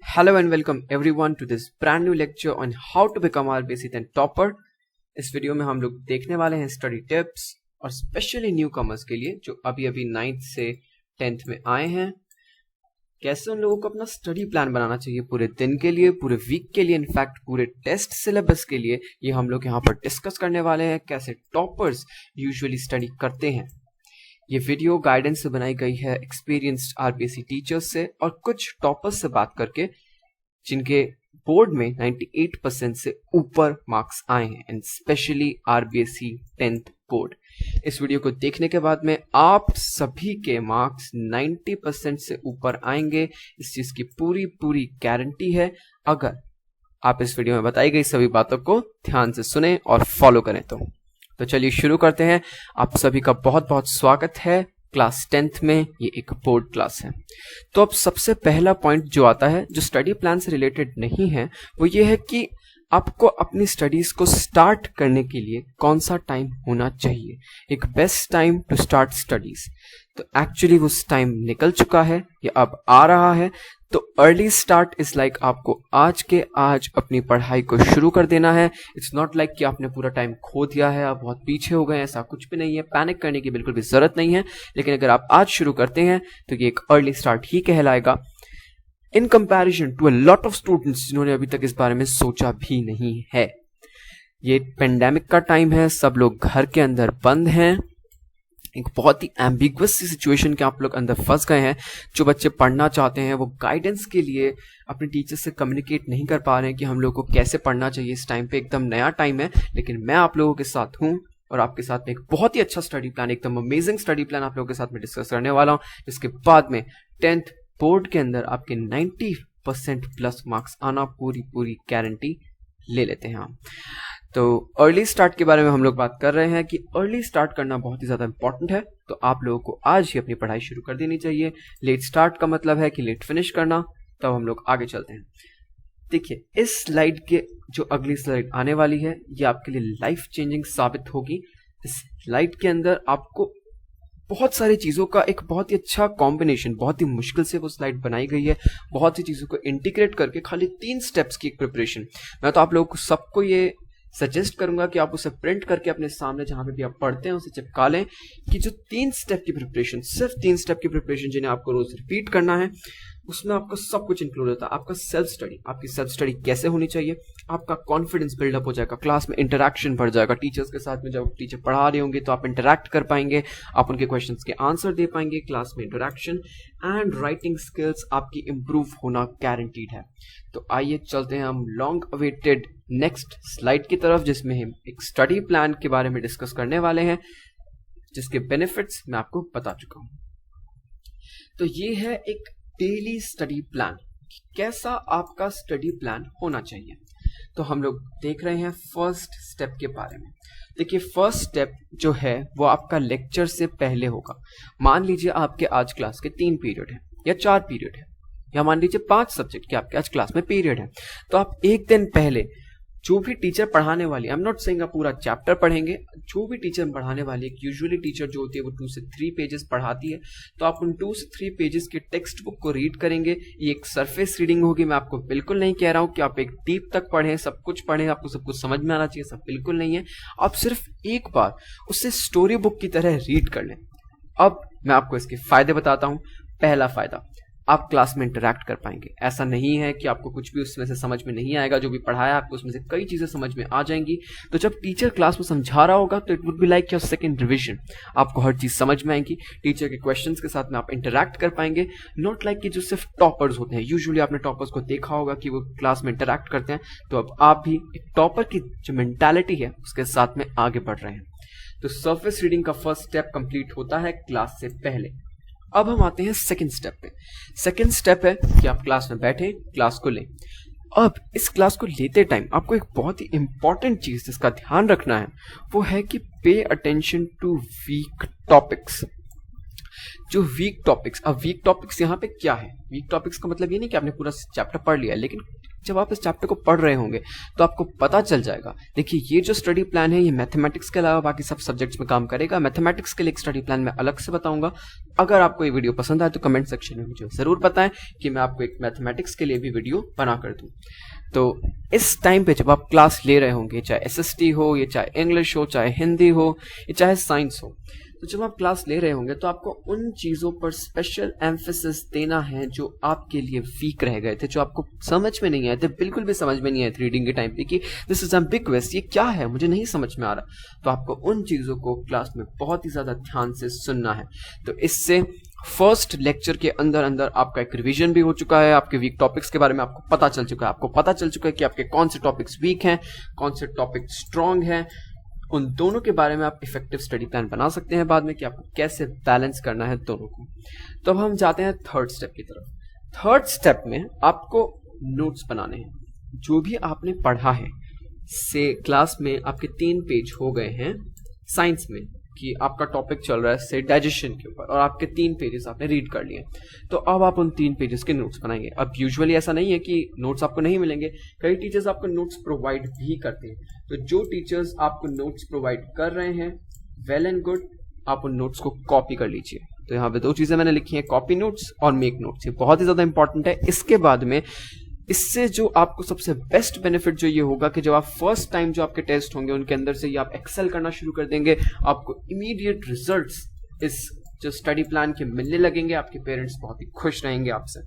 Hello and welcome everyone to this brand new lecture on how to become RBSE 10 topper। इस video में हम लोग देखने वाले हैं स्टडी टिप्स और स्पेशली न्यू कमर्स के लिए जो अभी 9th से 10th में आए हैं, कैसे उन लोगों को अपना स्टडी प्लान बनाना चाहिए पूरे दिन के लिए, पूरे वीक के लिए, इनफैक्ट पूरे टेस्ट सिलेबस के लिए। ये हम लोग यहाँ पर डिस्कस करने वाले हैं कैसे टॉपर्स यूजुअली स्टडी करते हैं। ये वीडियो गाइडेंस से बनाई गई है एक्सपीरियंस्ड आरबीएसई टीचर्स से और कुछ टॉपर्स से बात करके जिनके बोर्ड में 98% से ऊपर मार्क्स आए हैं, and specially RBSE 10th board. इस वीडियो को देखने के बाद में आप सभी के मार्क्स 90% से ऊपर आएंगे, इस चीज की पूरी गारंटी है अगर आप इस वीडियो में बताई गई सभी बातों को ध्यान से सुने और फॉलो करें। तो चलिए शुरू करते हैं। आप सभी का बहुत बहुत स्वागत है क्लास 10th में। ये एक बोर्ड क्लास है। तो अब सबसे पहला पॉइंट जो आता है, जो स्टडी प्लान से रिलेटेड नहीं है, वो ये है कि आपको अपनी स्टडीज को स्टार्ट करने के लिए कौन सा टाइम होना चाहिए, एक best time to start studies. तो एक्चुअली वो टाइम निकल चुका है, ये अब आ रहा है। तो अर्ली स्टार्ट इज लाइक आपको आज के आज अपनी पढ़ाई को शुरू कर देना है। इट्स नॉट लाइक कि आपने पूरा टाइम खो दिया है, आप बहुत पीछे हो गए, ऐसा कुछ भी नहीं है। पैनिक करने की बिल्कुल भी जरूरत नहीं है, लेकिन अगर आप आज शुरू करते हैं तो ये एक अर्ली स्टार्ट ही कहलाएगा in comparison to a lot of students जिन्होंने अभी तक इस बारे में सोचा भी नहीं है। ये पेंडेमिक का टाइम है, सब लोग घर के अंदर बंद हैं, एक बहुत ही एम्बिगुअस सी सिचुएशन के आप लोग अंदर फंस गए हैं। जो बच्चे पढ़ना चाहते हैं वो गाइडेंस के लिए अपने टीचर से कम्युनिकेट नहीं कर पा रहे हैं कि हम लोग को कैसे पढ़ना चाहिए। इस टाइम पे एकदम नया टाइम है, लेकिन मैं आप लोगों के साथ हूँ और आपके साथ में एक बहुत ही अच्छा स्टडी प्लान, एकदम अमेजिंग स्टडी प्लान आप लोगों के साथ में डिस्कस करने वाला हूँ, जिसके बाद में 10th बोर्ड के अंदर आपके 90% प्लस मार्क्स आना पूरी गारंटी ले लेते हैं हम। तो अर्ली स्टार्ट के बारे में हम लोग बात कर रहे हैं कि अर्ली स्टार्ट करना बहुत ही ज़्यादा इंपॉर्टेंट है। तो आप लोगों को आज ही अपनी पढ़ाई शुरू कर देनी चाहिए। लेट स्टार्ट का मतलब है कि लेट फिनिश करना। तब हम लोग आगे चलते हैं। देखिए, इस स्लाइड के जो अगली स्लाइड आने वाली है, ये आपके लिए लाइफ चेंजिंग साबित होगी। इस स्लाइड के अंदर आपको बहुत सारी चीज़ों का एक बहुत ही अच्छा कॉम्बिनेशन, बहुत ही मुश्किल से वो स्लाइड बनाई गई है, बहुत सी चीज़ों को इंटीग्रेट करके खाली 3 स्टेप्स की एक प्रिपरेशन। मैं तो आप लोगों को सबको ये सजेस्ट करूंगा कि आप उसे प्रिंट करके अपने सामने जहां पे भी आप पढ़ते हैं उसे चिपका लें कि जो 3 स्टेप की प्रिपरेशन, सिर्फ 3 स्टेप की प्रिपरेशन जिन्हें आपको रोज रिपीट करना है, उसमें आपका सब कुछ इंक्लूड होता है। आपका सेल्फ स्टडी, आपकी सेल्फ स्टडी कैसे होनी चाहिए, आपका कॉन्फिडेंस बिल्डअप हो जाएगा, क्लास में इंटरैक्शन बढ़ जाएगा टीचर्स के साथ में। जब टीचर पढ़ा रहे होंगे तो आप इंटरैक्ट कर पाएंगे, आप उनके क्वेश्चंस के आंसर दे पाएंगे, क्लास में इंटरैक्शन एंड राइटिंग स्किल्स आपकी इंप्रूव होना गारंटीड है। तो आइए चलते हैं हम लॉन्ग अवेटेड नेक्स्ट स्लाइड की तरफ, जिसमें हम एक स्टडी प्लान के बारे में डिस्कस करने वाले हैं, जिसके बेनिफिट्स मैं आपको बता चुका हूं। तो ये है एक डेली स्टडी प्लान, कैसा आपका स्टडी प्लान होना चाहिए। तो हम लोग देख रहे हैं फर्स्ट स्टेप के बारे में। देखिए, फर्स्ट स्टेप जो है वो आपका लेक्चर से पहले होगा। मान लीजिए आपके आज क्लास के 3 पीरियड है या 4 पीरियड है, या मान लीजिए 5 सब्जेक्ट के आपके आज क्लास में पीरियड है। तो आप एक दिन पहले जो भी टीचर पढ़ाने वाली, आई एम नॉट सेइंग आप पूरा चैप्टर पढ़ेंगे, जो भी टीचर पढ़ाने वाली है, यूजुअली टीचर जो होती है वो 2 से 3 पेजेस पढ़ाती है, तो आप उन 2 से 3 पेजेस के टेक्स्ट बुक को रीड करेंगे। ये एक सरफेस रीडिंग होगी। मैं आपको बिल्कुल नहीं कह रहा हूं कि आप एक डीप तक पढ़ें, सब कुछ पढ़ें, आपको सब कुछ समझ में आना चाहिए, सब बिल्कुल नहीं है। आप सिर्फ एक बार उसे स्टोरी बुक की तरह रीड कर लें। अब मैं आपको इसके फायदे बताता हूं। पहला फायदा, आप क्लास में इंटरैक्ट कर पाएंगे। ऐसा नहीं है कि आपको कुछ भी उसमें से समझ में नहीं आएगा, जो भी पढ़ाया आपको उसमें से कई चीजें समझ में आ जाएंगी। तो जब टीचर क्लास में समझा रहा होगा तो it would be like your second revision. आपको हर चीज समझ में आएगी, टीचर के क्वेश्चंस के साथ में आप इंटरैक्ट कर पाएंगे। नॉट लाइक कि जो सिर्फ टॉपर्स होते हैं, यूजुअली आपने टॉपर्स को देखा होगा कि वो क्लास में इंटरैक्ट करते हैं, तो अब आप भी एक टॉपर की जो मेंटालिटी है उसके साथ में आगे बढ़ रहे हैं। तो सरफेस रीडिंग का फर्स्ट स्टेप कंप्लीट होता है क्लास से पहले। अब हम आते हैं सेकंड स्टेप पे। सेकंड स्टेप है कि आप क्लास में बैठे, क्लास को लें। अब इस क्लास को लेते टाइम आपको एक बहुत ही इंपॉर्टेंट चीज जिसका ध्यान रखना है, वो है कि pay attention to weak topics. जो वीक टॉपिक्स, अब वीक टॉपिक्स यहाँ पे क्या है? वीक टॉपिक्स का मतलब ये नहीं कि आपने पूरा चैप्टर पढ़ लिया, लेकिन जब आप इस चैप्टर को पढ़ रहे होंगे तो आपको पता चल जाएगा। देखिए, ये जो स्टडी प्लान है ये मैथमेटिक्स के अलावा बाकी सब सब्जेक्ट्स में काम करेगा। मैथमेटिक्स के लिए एक स्टडी प्लान मैं अलग से बताऊंगा। अगर आपको ये वीडियो पसंद आए तो कमेंट सेक्शन में मुझे जरूर बताएं कि मैं आपको एक मैथमेटिक्स के लिए भी वीडियो बना कर दूं। तो इस टाइम पे जब आप क्लास ले रहे होंगे, चाहे एसएसटी हो, ये चाहे इंग्लिश हो, चाहे हिंदी हो, ये चाहे साइंस हो, तो जब आप क्लास ले रहे होंगे तो आपको उन चीज़ों पर स्पेशल एम्फेसिस देना है जो आपके लिए वीक रह गए थे, जो आपको समझ में नहीं आए थे, बिल्कुल भी समझ में नहीं आए थे रीडिंग के टाइम पे कि दिस इज एम्बिग्युअस, ये क्या है, मुझे नहीं समझ में आ रहा। तो आपको उन चीज़ों को क्लास में बहुत ही ज़्यादा ध्यान से सुनना है। तो इससे फर्स्ट लेक्चर के अंदर अंदर आपका एक रिवीजन भी हो चुका है, आपके वीक टॉपिक्स के बारे में आपको पता चल चुका है। आपको पता चल चुका है कि आपके कौन से टॉपिक्स वीक हैं, कौन से टॉपिक स्ट्रांग हैं। उन दोनों के बारे में आप इफेक्टिव स्टडी प्लान बना सकते हैं बाद में कि आपको कैसे बैलेंस करना है दोनों को। तो अब हम जाते हैं थर्ड स्टेप की तरफ। थर्ड स्टेप में आपको नोट्स बनाने हैं। जो भी आपने पढ़ा है, से क्लास में आपके 3 पेज हो गए हैं साइंस में कि आपका टॉपिक चल रहा है से डाइजेशन के ऊपर, और आपके 3 पेजेस आपने रीड कर लिए, तो अब आप उन 3 पेजेस के नोट्स बनाएंगे। अब यूजुअली ऐसा नहीं है कि नोट्स आपको नहीं मिलेंगे, कई टीचर्स आपको नोट्स प्रोवाइड भी करते हैं। तो जो टीचर्स आपको नोट्स प्रोवाइड कर रहे हैं, वेल एंड गुड, आप उन नोट्स को कॉपी कर लीजिए। तो यहाँ पे 2 चीजें मैंने लिखी हैं, कॉपी नोट्स और मेक नोट्स। ये बहुत ही ज्यादा इंपॉर्टेंट है। इसके बाद में इससे जो आपको सबसे बेस्ट बेनिफिट जो ये होगा कि जब आप फर्स्ट टाइम जो आपके टेस्ट होंगे उनके अंदर से ये आप एक्सेल करना शुरू कर देंगे, आपको इमीडिएट रिजल्ट्स इस जो स्टडी प्लान के मिलने लगेंगे। आपके पेरेंट्स बहुत ही खुश रहेंगे आपसे।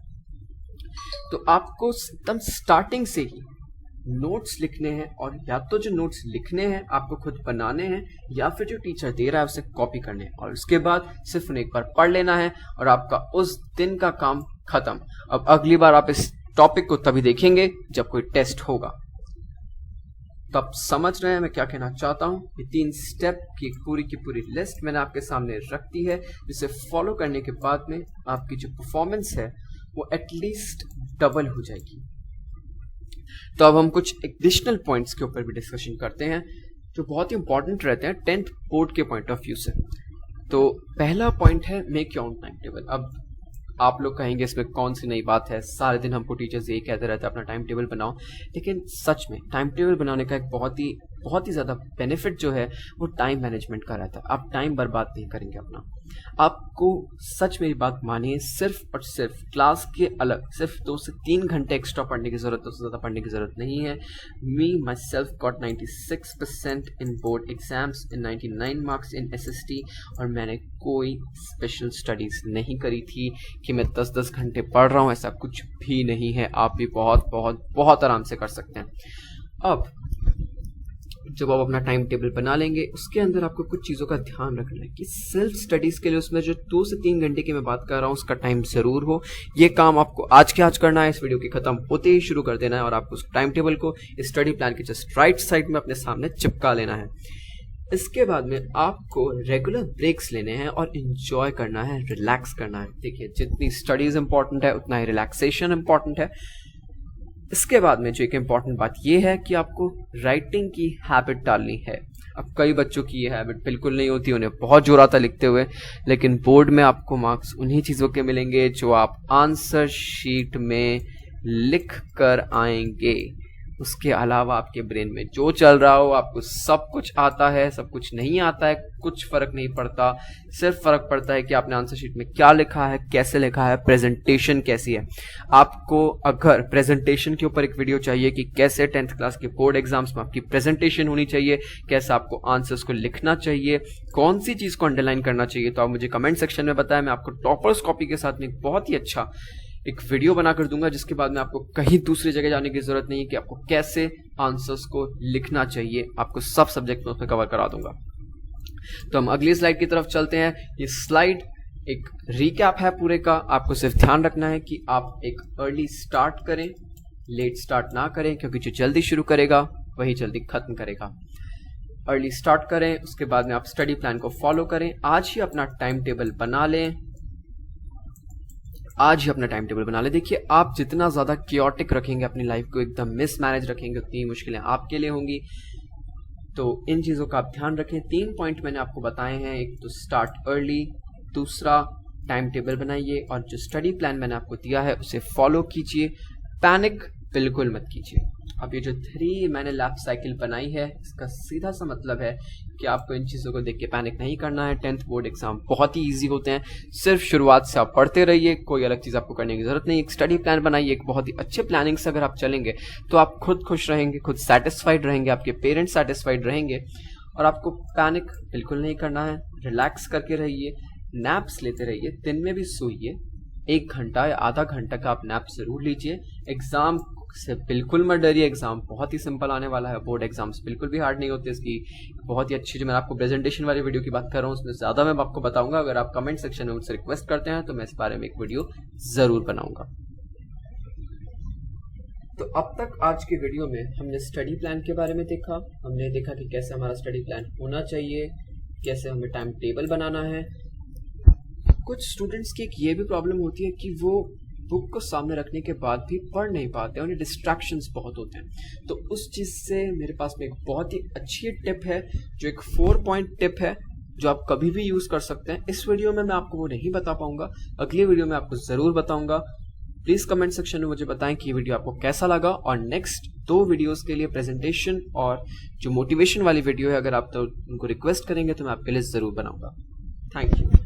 तो आपको एकदम स्टार्टिंग से ही नोट्स लिखने हैं, और या तो जो नोट्स लिखने हैं आपको खुद बनाने हैं, या फिर जो टीचर दे रहा है उसे कॉपी करने हैं, और उसके बाद सिर्फ उन्हें एक बार पढ़ लेना है और आपका उस दिन का काम खत्म। अब अगली बार आप इस टॉपिक को तभी देखेंगे जब कोई टेस्ट होगा। तो आप समझ रहे हैं मैं क्या कहना चाहता हूं। ये 3 स्टेप की पूरी लिस्ट मैंने आपके सामने रख दी है, जिसे फॉलो करने के बाद में आपकी जो परफॉर्मेंस है वो एटलीस्ट डबल हो जाएगी। तो अब हम कुछ एडिशनल पॉइंट्स के ऊपर भी डिस्कशन करते हैं जो बहुत ही इंपॉर्टेंट रहते हैं 10th बोर्ड के पॉइंट ऑफ व्यू से। तो पहला पॉइंट है make your own time table. अब आप लोग कहेंगे इसमें कौन सी नई बात है, सारे दिन हमको टीचर्स यही कहते रहते हैं अपना टाइम टेबल बनाओ। लेकिन सच में टाइम टेबल बनाने का एक बहुत ही ज़्यादा बेनिफिट जो है वो टाइम मैनेजमेंट का रहता है। आप टाइम बर्बाद नहीं करेंगे अपना। आपको सच मेरी बात मानिए, सिर्फ और सिर्फ क्लास के अलग सिर्फ 2 से 3 घंटे एक्स्ट्रा पढ़ने की जरूरत, उससे ज़्यादा पढ़ने की जरूरत नहीं है। Me myself got 96% in board exams in 99 marks in SST, और मैंने कोई स्पेशल स्टडीज नहीं करी थी कि मैं 10-10 घंटे पढ़ रहा हूँ, ऐसा कुछ भी नहीं है। आप भी बहुत बहुत बहुत आराम से कर सकते हैं। अब जब आप अपना टाइम टेबल बना लेंगे, उसके अंदर आपको कुछ चीज़ों का ध्यान रखना है कि सेल्फ स्टडीज़ के लिए उसमें जो 2 से 3 घंटे की मैं बात कर रहा हूँ उसका टाइम ज़रूर हो। ये काम आपको आज के आज करना है, इस वीडियो के ख़त्म होते ही शुरू कर देना है, और आपको उस टाइम टेबल को स्टडी प्लान के जस्ट राइट साइड में अपने सामने चिपका लेना है। इसके बाद में आपको रेगुलर ब्रेक्स लेने हैं और इंजॉय करना है, रिलैक्स करना है। देखिए, जितनी स्टडीज़ इंपॉर्टेंट है उतना ही रिलैक्सेशन इंपॉर्टेंट है। इसके बाद में जो एक इम्पॉर्टेंट बात यह है कि आपको राइटिंग की हैबिट डालनी है। अब कई बच्चों की ये हैबिट बिल्कुल नहीं होती, उन्हें बहुत जोर आता लिखते हुए, लेकिन बोर्ड में आपको मार्क्स उन्हीं चीज़ों के मिलेंगे जो आप आंसर शीट में लिख कर आएंगे। उसके अलावा आपके ब्रेन में जो चल रहा हो, आपको सब कुछ आता है, सब कुछ नहीं आता है, कुछ फर्क नहीं पड़ता। सिर्फ फर्क पड़ता है कि आपने आंसर शीट में क्या लिखा है, कैसे लिखा है, प्रेजेंटेशन कैसी है। आपको अगर प्रेजेंटेशन के ऊपर एक वीडियो चाहिए कि कैसे 10th क्लास के बोर्ड एग्जाम्स में आपकी प्रेजेंटेशन होनी चाहिए, कैसे आपको आंसर्स को लिखना चाहिए, कौन सी चीज़ को अंडरलाइन करना चाहिए, तो आप मुझे कमेंट सेक्शन में बताएं। मैं आपको टॉपर्स कॉपी के साथ में बहुत ही अच्छा एक वीडियो बनाकर दूंगा, जिसके बाद में आपको कहीं दूसरी जगह जाने की जरूरत नहीं है कि आपको कैसे आंसर्स को लिखना चाहिए। आपको सब सब्जेक्ट में उसमें कवर करा दूंगा। तो हम अगली स्लाइड की तरफ चलते हैं। ये स्लाइड एक रिकैप है पूरे का। आपको सिर्फ ध्यान रखना है कि आप एक अर्ली स्टार्ट करें, लेट स्टार्ट ना करें, क्योंकि जो जल्दी शुरू करेगा वही जल्दी खत्म करेगा। अर्ली स्टार्ट करें, उसके बाद में आप स्टडी प्लान को फॉलो करें। आज ही अपना टाइम टेबल बना लें, आज ही अपना टाइम टेबल बना ले। देखिए, आप जितना ज़्यादा क्योटिक रखेंगे अपनी लाइफ को, एकदम मिसमैनेज रखेंगे, उतनी मुश्किलें आपके लिए होंगी। तो इन चीज़ों का आप ध्यान रखें। 3 पॉइंट मैंने आपको बताए हैं। एक तो स्टार्ट अर्ली, दूसरा टाइम टेबल बनाइए, और जो स्टडी प्लान मैंने आपको दिया है उसे फॉलो कीजिए। पैनिक बिल्कुल मत कीजिए। अब ये जो 3 मैंने लैप साइकिल बनाई है, इसका सीधा सा मतलब है कि आपको इन चीज़ों को देख के पैनिक नहीं करना है। 10th बोर्ड एग्जाम बहुत ही इजी होते हैं, सिर्फ शुरुआत से आप पढ़ते रहिए, कोई अलग चीज़ आपको करने की जरूरत नहीं। एक स्टडी प्लान बनाइए, एक बहुत ही अच्छे प्लानिंग से अगर आप चलेंगे तो आप खुद खुश रहेंगे, खुद सेटिस्फाइड रहेंगे, आपके पेरेंट्स सेटिस्फाइड रहेंगे, और आपको पैनिक बिल्कुल नहीं करना है। रिलैक्स करके रहिए, नैप्स लेते रहिए, दिन में भी सोइए, 1 घंटा या आधा घंटा का आप नैप जरूर लीजिए। एग्जाम से बिल्कुल मत डरिए, एग्जाम बहुत ही सिंपल आने वाला है। बोर्ड एग्जाम्स बिल्कुल भी हार्ड नहीं होते। इसकी बहुत ही अच्छी, जो मैं आपको प्रेजेंटेशन वाली वीडियो की बात कर रहा हूँ, उसमें ज्यादा मैं आपको बताऊंगा। अगर आप कमेंट सेक्शन में मुझसे रिक्वेस्ट करते हैं तो मैं इस बारे में एक वीडियो जरूर बनाऊंगा। तो अब तक आज की वीडियो में हमने स्टडी प्लान के बारे में देखा। हमने देखा कि कैसे हमारा स्टडी प्लान होना चाहिए, कैसे हमें टाइम टेबल बनाना है। कुछ स्टूडेंट्स की एक ये भी प्रॉब्लम होती है कि वो बुक को सामने रखने के बाद भी पढ़ नहीं पाते, उन्हें डिस्ट्रैक्शंस बहुत होते हैं। तो उस चीज़ से मेरे पास में एक बहुत ही अच्छी टिप है, जो एक 4 पॉइंट टिप है, जो आप कभी भी यूज़ कर सकते हैं। इस वीडियो में मैं आपको वो नहीं बता पाऊंगा, अगली वीडियो में आपको ज़रूर बताऊंगा। प्लीज़ कमेंट सेक्शन में मुझे बताएं कि ये वीडियो आपको कैसा लगा, और नेक्स्ट 2 वीडियोस के लिए प्रेजेंटेशन और जो मोटिवेशन वाली वीडियो है, अगर आप तो उनको रिक्वेस्ट करेंगे तो मैं आपके लिए ज़रूर बनाऊंगा। Thank you.